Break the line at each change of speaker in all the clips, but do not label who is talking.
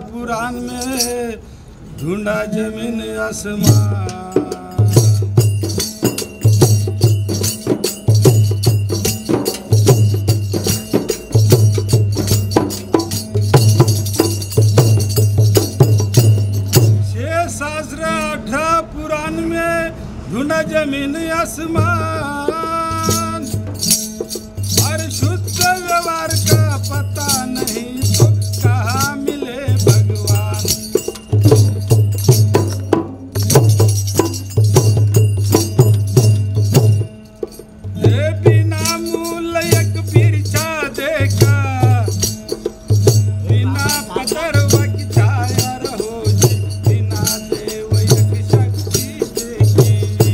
पुराण में ढूंढा जमीन आसमान। शास्त्र 18 पुराण में ढूंढा जमीन आसमान, और शुद्ध व्यवहार का पता नहीं तो कहाँ मिले भगवान। ये बिना मूल एक पिरछा देखा, बिना पतर वक छाया रहो जी, बिना देव एक शक्ति देखी।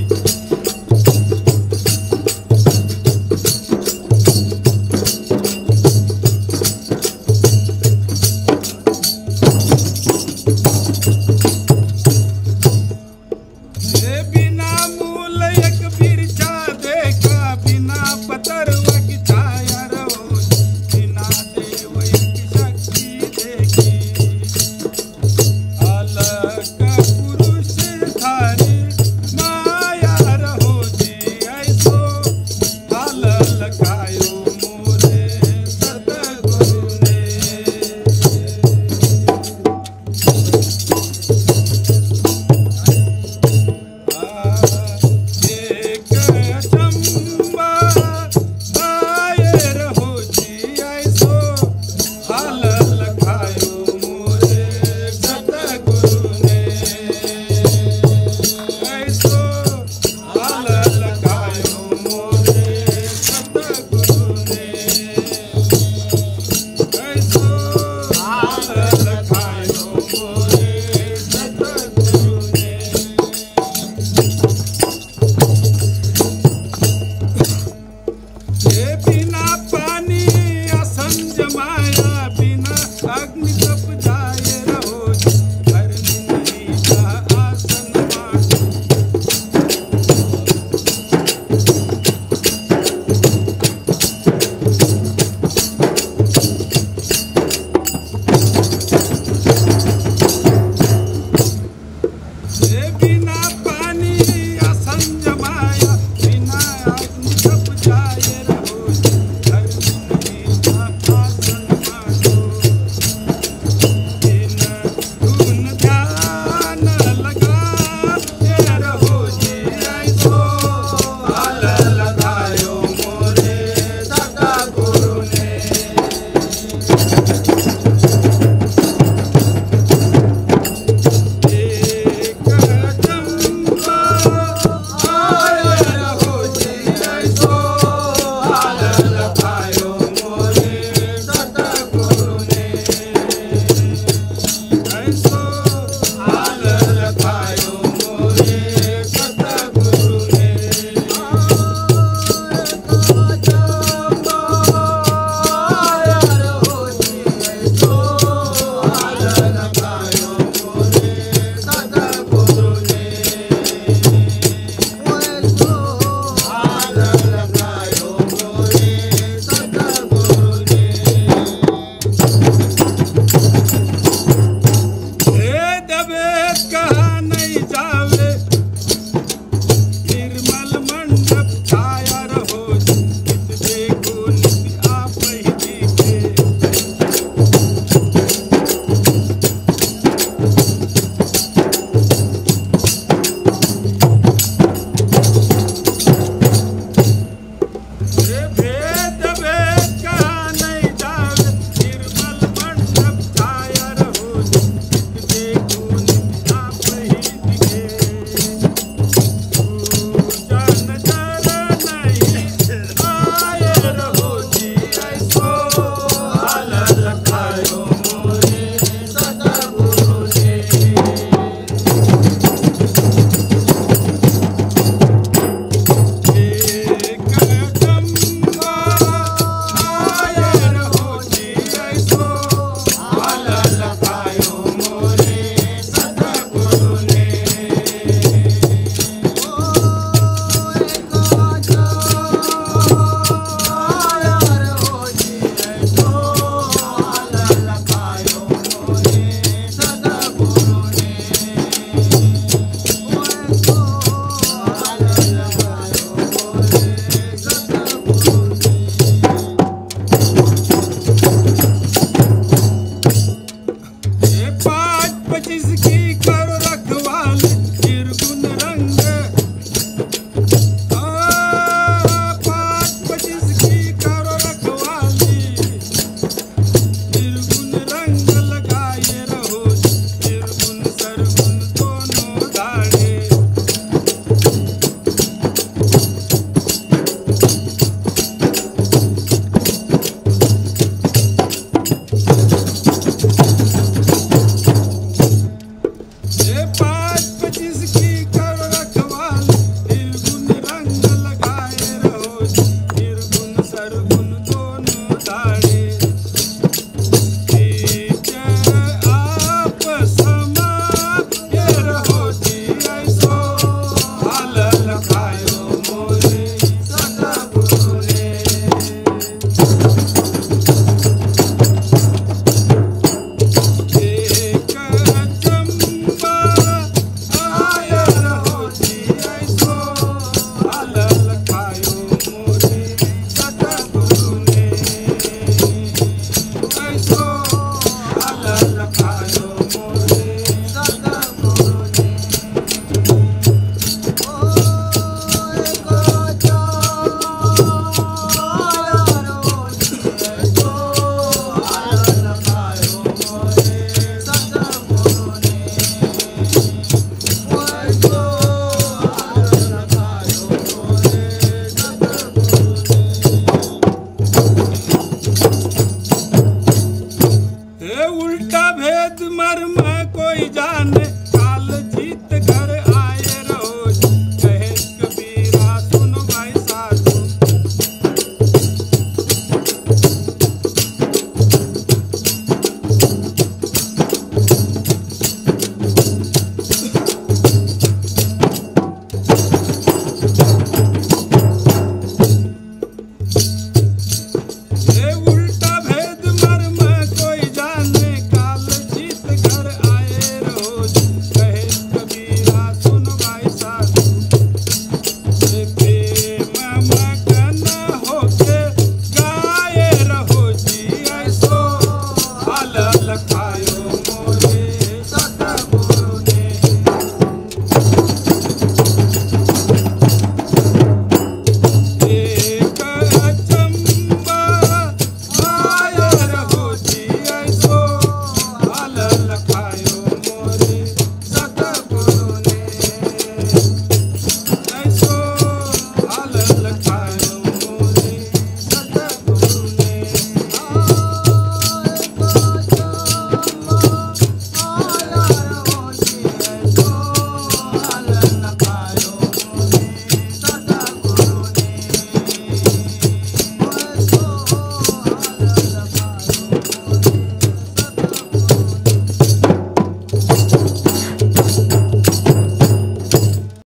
25 की करो रखवाली निर्गुण रंग। 25 की करो रखवाली निर्गुण रंग लगाए रहो जी, निर्गुण सरगुण दोनों दाड़े। ये 25 की करो रखवाली निर्गुण रंग लगाए रहो जी, निर्गुण सरगुण दोनों दाड़े। बीच आप समाप्य रहो जी, ऐसो हाल लखायो मोरे सतगुरु ने। एक चंबा आया रहो जी, ऐसो हाल लखायो मोरे सतगुरु ने। ऐसो हाल लखायो मोरे सतगुरु ने। हे उल्टा भेद मर्म कोई जाने,